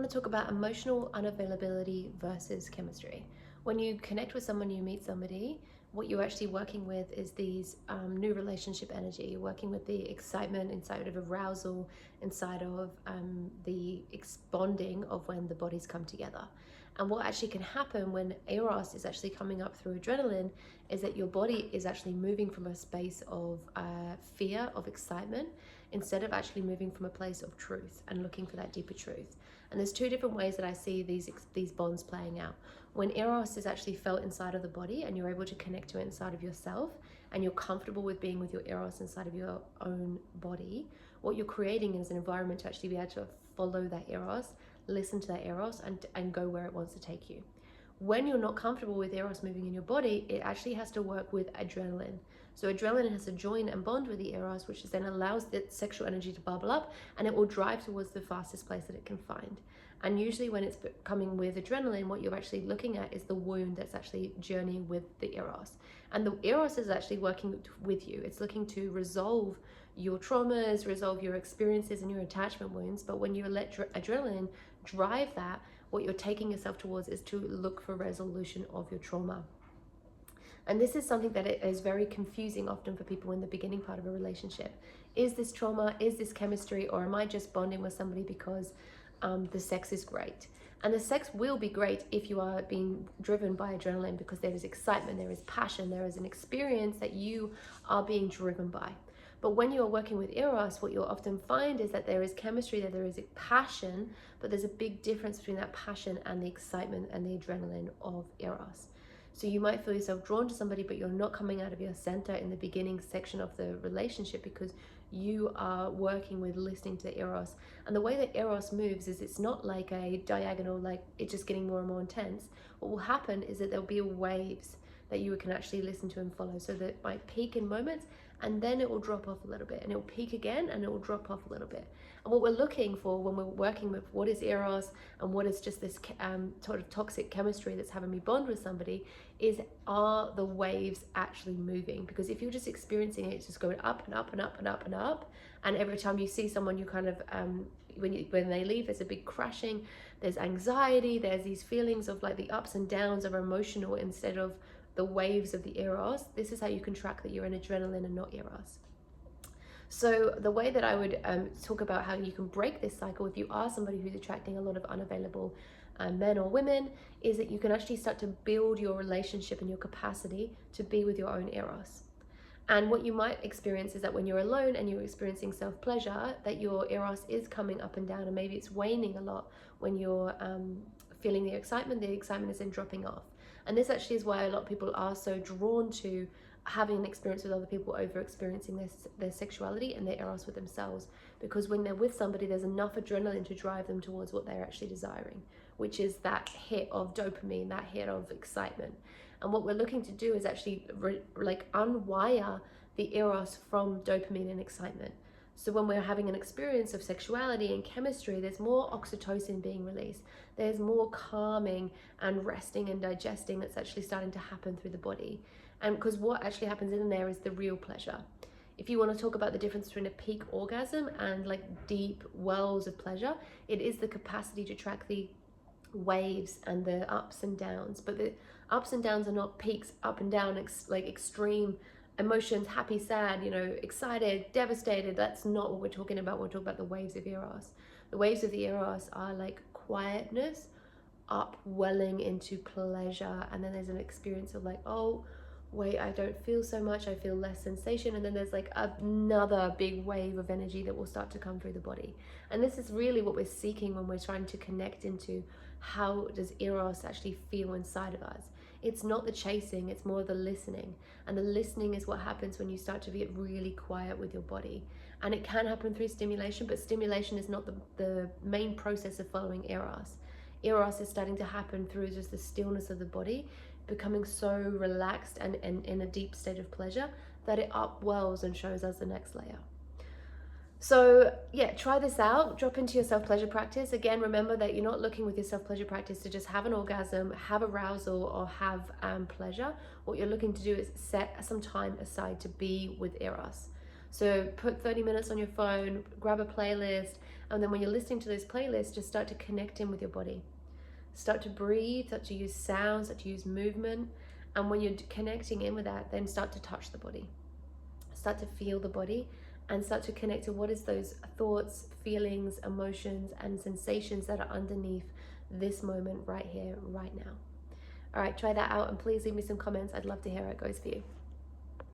want to talk about emotional unavailability versus chemistry. When you connect with someone, you meet somebody, what you're actually working with is these new relationship energy. You're working with the excitement inside of arousal, inside of the bonding of when the bodies come together. And what actually can happen when eros is actually coming up through adrenaline is that your body is actually moving from a space of fear, of excitement, instead of actually moving from a place of truth and looking for that deeper truth. And there's two different ways that I see these bonds playing out. When eros is actually felt inside of the body and you're able to connect to it inside of yourself, and you're comfortable with being with your eros inside of your own body, what you're creating is an environment to actually be able to follow that eros, listen to that eros, and go where it wants to take you. When you're not comfortable with eros moving in your body, it actually has to work with adrenaline. So adrenaline has to join and bond with the eros, which then allows the sexual energy to bubble up, and it will drive towards the fastest place that it can find. And usually when it's coming with adrenaline, what you're actually looking at is the wound that's actually journeying with the eros. And the eros is actually working with you. It's looking to resolve your traumas, resolve your experiences and your attachment wounds. But when you let adrenaline drive that, what you're taking yourself towards is to look for resolution of your trauma. And this is something that is very confusing often for people in the beginning part of a relationship. Is this trauma? Is this chemistry? Or am I just bonding with somebody because the sex is great? And the sex will be great if you are being driven by adrenaline, because there is excitement, there is passion, there is an experience that you are being driven by. But when you're working with eros, what you'll often find is that there is chemistry, that there is a passion, but there's a big difference between that passion and the excitement and the adrenaline of eros. So you might feel yourself drawn to somebody, but you're not coming out of your center in the beginning section of the relationship because you are working with listening to eros. And the way that eros moves is it's not like a diagonal, like it's just getting more and more intense. What will happen is that there'll be waves that you can actually listen to and follow. So that it might peak in moments, and then it will drop off a little bit, and it will peak again, and it will drop off a little bit. And what we're looking for when we're working with what is eros and what is just this sort of toxic chemistry that's having me bond with somebody is, are the waves actually moving? Because if you're just experiencing it, it's just going up and up and up and up and up, and every time you see someone, you kind of when they leave, there's a big crashing, there's anxiety, there's these feelings of like the ups and downs of emotional instead of the waves of the eros. This is how you can track that you're in adrenaline and not eros. So the way that I would talk about how you can break this cycle if you are somebody who's attracting a lot of unavailable men or women is that you can actually start to build your relationship and your capacity to be with your own eros. And what you might experience is that when you're alone and you're experiencing self-pleasure, that your eros is coming up and down, and maybe it's waning a lot when you're feeling the excitement is then dropping off. And this actually is why a lot of people are so drawn to having an experience with other people over experiencing their sexuality and their eros with themselves, because when they're with somebody, there's enough adrenaline to drive them towards what they're actually desiring, which is that hit of dopamine, that hit of excitement. And what we're looking to do is actually unwire the eros from dopamine and excitement. So when we're having an experience of sexuality and chemistry, there's more oxytocin being released. There's more calming and resting and digesting that's actually starting to happen through the body. And because what actually happens in there is the real pleasure. If you want to talk about the difference between a peak orgasm and like deep wells of pleasure, it is the capacity to track the waves and the ups and downs. But the ups and downs are not peaks up and down, like extreme emotions, happy, sad, excited, devastated. That's not what we're talking about. We're talking about the waves of eros. The waves of the eros are like quietness, upwelling into pleasure, and then there's an experience of like, oh wait, I don't feel so much, I feel less sensation, and then there's like another big wave of energy that will start to come through the body. And this is really what we're seeking when we're trying to connect into how does eros actually feel inside of us. It's not the chasing, it's more the listening. And the listening is what happens when you start to get really quiet with your body. And it can happen through stimulation, but stimulation is not the main process of following eros. Eros is starting to happen through just the stillness of the body, becoming so relaxed and in a deep state of pleasure that it upwells and shows us the next layer. So yeah, try this out, drop into your self-pleasure practice. Again, remember that you're not looking with your self-pleasure practice to just have an orgasm, have arousal, or have pleasure. What you're looking to do is set some time aside to be with eros. So put 30 minutes on your phone, grab a playlist, And then when you're listening to those playlists, just start to connect in with your body. Start to breathe, start to use sounds, start to use movement. And when you're connecting in with that, then start to touch the body. Start to feel the body and start to connect to what is those thoughts, feelings, emotions, and sensations that are underneath this moment right here, right now. All right, try that out and please leave me some comments. I'd love to hear how it goes for you.